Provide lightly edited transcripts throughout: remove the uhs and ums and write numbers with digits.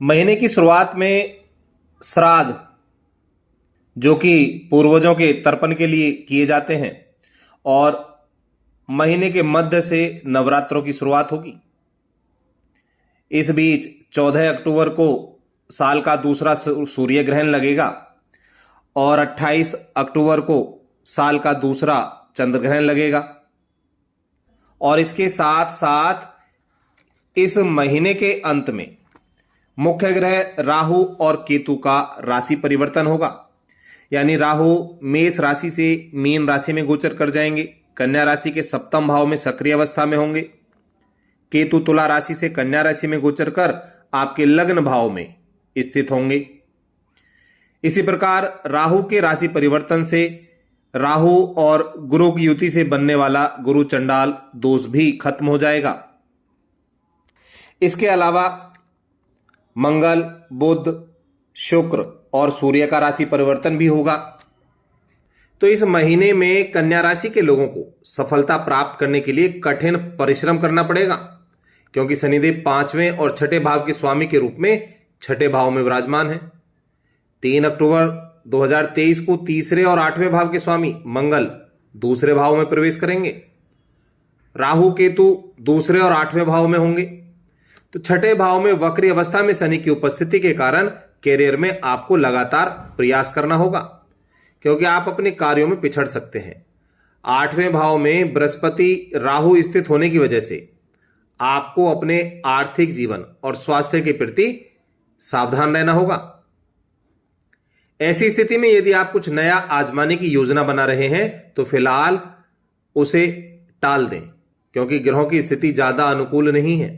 महीने की शुरुआत में श्राद्ध, जो कि पूर्वजों के तर्पण के लिए किए जाते हैं, और महीने के मध्य से नवरात्रों की शुरुआत होगी। इस बीच 14 अक्टूबर को साल का दूसरा सूर्य ग्रहण लगेगा और 28 अक्टूबर को साल का दूसरा चंद्र ग्रहण लगेगा। और इसके साथ साथ इस महीने के अंत में मुख्य ग्रह राहु और केतु का राशि परिवर्तन होगा। यानी राहु मेष राशि से मीन राशि में गोचर कर जाएंगे, कन्या राशि के सप्तम भाव में सक्रिय अवस्था में होंगे। केतु तुला राशि से कन्या राशि में गोचर कर आपके लग्न भाव में स्थित होंगे। इसी प्रकार राहु के राशि परिवर्तन से राहु और गुरु की युति से बनने वाला गुरु चंडाल दोष भी खत्म हो जाएगा। इसके अलावा मंगल, बुध, शुक्र और सूर्य का राशि परिवर्तन भी होगा। तो इस महीने में कन्या राशि के लोगों को सफलता प्राप्त करने के लिए कठिन परिश्रम करना पड़ेगा, क्योंकि शनिदेव 5वें और 6ठे भाव के स्वामी के रूप में 6ठे भाव में विराजमान है। 3 अक्टूबर 2023 को तीसरे और 8वें भाव के स्वामी मंगल दूसरे भाव में प्रवेश करेंगे। राहु केतु दूसरे और 8वें भाव में होंगे। तो 6ठे भाव में वक्री अवस्था में शनि की उपस्थिति के कारण कैरियर में आपको लगातार प्रयास करना होगा, क्योंकि आप अपने कार्यों में पिछड़ सकते हैं। 8वें भाव में बृहस्पति राहु स्थित होने की वजह से आपको अपने आर्थिक जीवन और स्वास्थ्य के प्रति सावधान रहना होगा। ऐसी स्थिति में यदि आप कुछ नया आजमाने की योजना बना रहे हैं तो फिलहाल उसे टाल दें, क्योंकि ग्रहों की स्थिति ज्यादा अनुकूल नहीं है।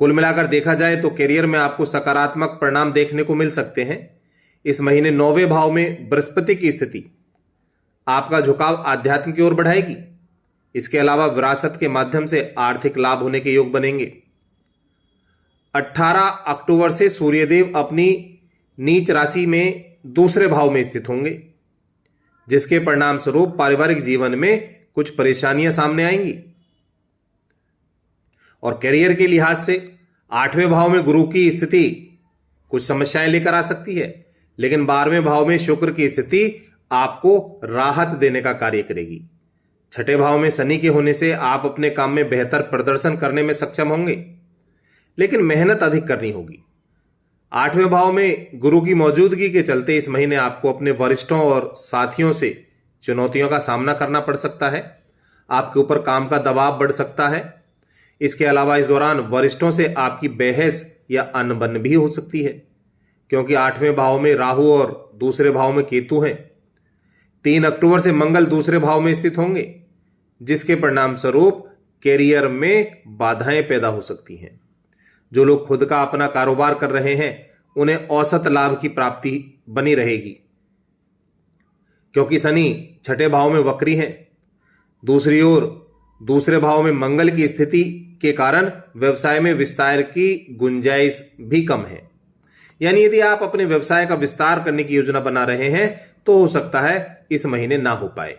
कुल मिलाकर देखा जाए तो करियर में आपको सकारात्मक परिणाम देखने को मिल सकते हैं। इस महीने 9वें भाव में बृहस्पति की स्थिति आपका झुकाव आध्यात्म की ओर बढ़ाएगी। इसके अलावा विरासत के माध्यम से आर्थिक लाभ होने के योग बनेंगे। 18 अक्टूबर से सूर्यदेव अपनी नीच राशि में दूसरे भाव में स्थित होंगे, जिसके परिणाम स्वरूप पारिवारिक जीवन में कुछ परेशानियां सामने आएंगी। और करियर के लिहाज से 8वें भाव में गुरु की स्थिति कुछ समस्याएं लेकर आ सकती है, लेकिन 12वें भाव में शुक्र की स्थिति आपको राहत देने का कार्य करेगी। 6ठे भाव में शनि के होने से आप अपने काम में बेहतर प्रदर्शन करने में सक्षम होंगे, लेकिन मेहनत अधिक करनी होगी। 8वें भाव में गुरु की मौजूदगी के चलते इस महीने आपको अपने वरिष्ठों और साथियों से चुनौतियों का सामना करना पड़ सकता है। आपके ऊपर काम का दबाव बढ़ सकता है। इसके अलावा इस दौरान वरिष्ठों से आपकी बहस या अनबन भी हो सकती है, क्योंकि 8वें भाव में राहु और दूसरे भाव में केतु हैं। 3 अक्टूबर से मंगल दूसरे भाव में स्थित होंगे, जिसके परिणाम स्वरूप कैरियर में बाधाएं पैदा हो सकती हैं। जो लोग खुद का अपना कारोबार कर रहे हैं उन्हें औसत लाभ की प्राप्ति बनी रहेगी, क्योंकि शनि 6ठे भाव में वक्री हैं। दूसरी ओर दूसरे भाव में मंगल की स्थिति के कारण व्यवसाय में विस्तार की गुंजाइश भी कम है। यानी यदि आप अपने व्यवसाय का विस्तार करने की योजना बना रहे हैं तो हो सकता है इस महीने ना हो पाए।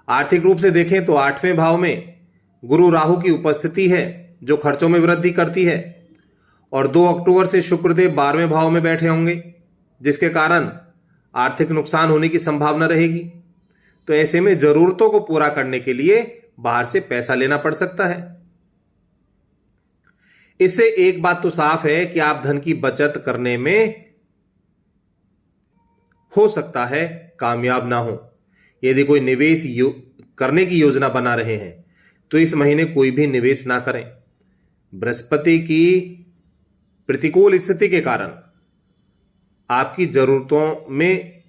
आर्थिक रूप से देखें तो 8वें भाव में गुरु राहु की उपस्थिति है, जो खर्चों में वृद्धि करती है। और 2 अक्टूबर से शुक्रदेव 12वें भाव में बैठे होंगे, जिसके कारण आर्थिक नुकसान होने की संभावना रहेगी। तो ऐसे में जरूरतों को पूरा करने के लिए बाहर से पैसा लेना पड़ सकता है। इससे एक बात तो साफ है कि आप धन की बचत करने में हो सकता है कामयाब ना हो। यदि कोई निवेश करने की योजना बना रहे हैं तो इस महीने कोई भी निवेश ना करें। बृहस्पति की प्रतिकूल स्थिति के कारण आपकी जरूरतों में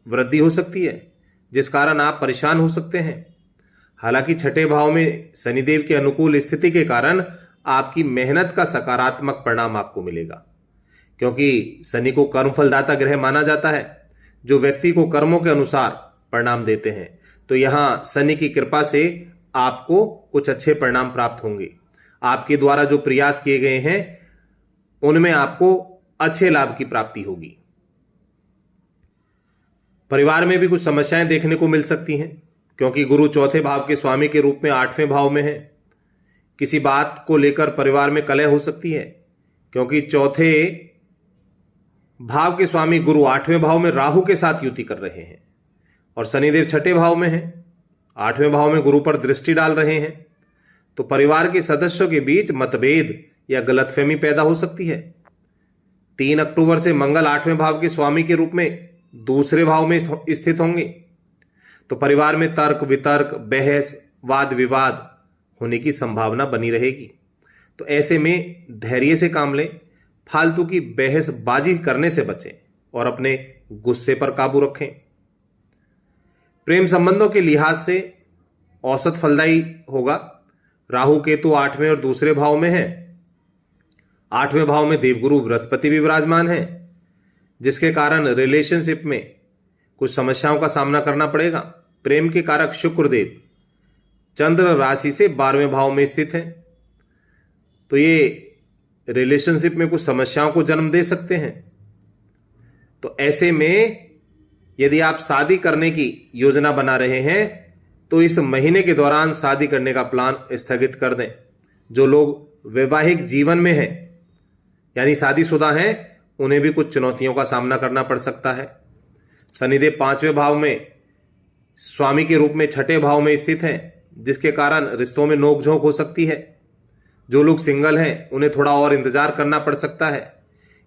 वृद्धि हो सकती है, जिस कारण आप परेशान हो सकते हैं। हालांकि 6ठे भाव में शनिदेव के अनुकूल स्थिति के कारण आपकी मेहनत का सकारात्मक परिणाम आपको मिलेगा, क्योंकि शनि को कर्म फलदाता ग्रह माना जाता है, जो व्यक्ति को कर्मों के अनुसार परिणाम देते हैं। तो यहां शनि की कृपा से आपको कुछ अच्छे परिणाम प्राप्त होंगे। आपके द्वारा जो प्रयास किए गए हैं उनमें आपको अच्छे लाभ की प्राप्ति होगी। परिवार में भी कुछ समस्याएं देखने को मिल सकती हैं, क्योंकि गुरु चौथे भाव के स्वामी के रूप में 8वें भाव में है। किसी बात को लेकर परिवार में कलह हो सकती है। क्योंकि चौथे भाव के स्वामी गुरु 8वें भाव में राहु के साथ युति कर रहे हैं और शनिदेव छठे भाव में हैं, 8वें भाव में गुरु पर दृष्टि डाल रहे हैं। तो परिवार के सदस्यों के बीच मतभेद या गलतफहमी पैदा हो सकती है। 3 अक्टूबर से मंगल 8वें भाव के स्वामी के रूप में दूसरे भाव में स्थित होंगे। तो परिवार में तर्क वितर्क, बहस, वाद विवाद होने की संभावना बनी रहेगी। तो ऐसे में धैर्य से काम लें, फालतू की बहसबाजी करने से बचें और अपने गुस्से पर काबू रखें। प्रेम संबंधों के लिहाज से औसत फलदायी होगा। राहु केतु 8वें और दूसरे भाव में है। 8वें भाव में देवगुरु बृहस्पति भी विराजमान है, जिसके कारण रिलेशनशिप में कुछ समस्याओं का सामना करना पड़ेगा। प्रेम के कारक शुक्रदेव चंद्र राशि से 12वें भाव में स्थित है, तो ये रिलेशनशिप में कुछ समस्याओं को जन्म दे सकते हैं। तो ऐसे में यदि आप शादी करने की योजना बना रहे हैं तो इस महीने के दौरान शादी करने का प्लान स्थगित कर दें। जो लोग वैवाहिक जीवन में हैं यानी शादीशुदा हैं, उन्हें भी कुछ चुनौतियों का सामना करना पड़ सकता है। शनिदेव 5वें भाव में स्वामी के रूप में छठे भाव में स्थित हैं, जिसके कारण रिश्तों में नोकझोंक हो सकती है। जो लोग सिंगल हैं उन्हें थोड़ा और इंतजार करना पड़ सकता है,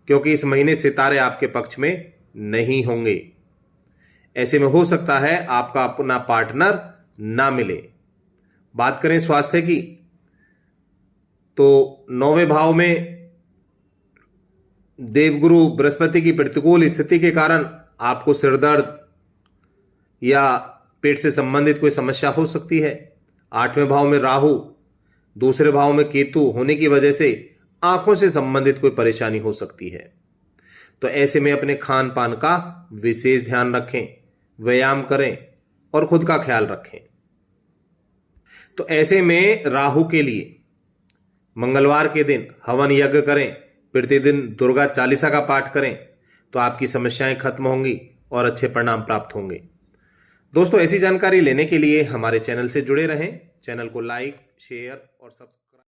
क्योंकि इस महीने सितारे आपके पक्ष में नहीं होंगे। ऐसे में हो सकता है आपका अपना पार्टनर ना मिले। बात करें स्वास्थ्य की, तो 9वें भाव में देवगुरु बृहस्पति की प्रतिकूल स्थिति के कारण आपको सिरदर्द या पेट से संबंधित कोई समस्या हो सकती है। 8वें भाव में राहु, दूसरे भाव में केतु होने की वजह से आंखों से संबंधित कोई परेशानी हो सकती है। तो ऐसे में अपने खान पान का विशेष ध्यान रखें, व्यायाम करें और खुद का ख्याल रखें। तो ऐसे में राहु के लिए मंगलवार के दिन हवन यज्ञ करें, प्रतिदिन दुर्गा चालीसा का पाठ करें, तो आपकी समस्याएं खत्म होंगी और अच्छे परिणाम प्राप्त होंगे। दोस्तों, ऐसी जानकारी लेने के लिए हमारे चैनल से जुड़े रहें। चैनल को लाइक, शेयर और सब्सक्राइब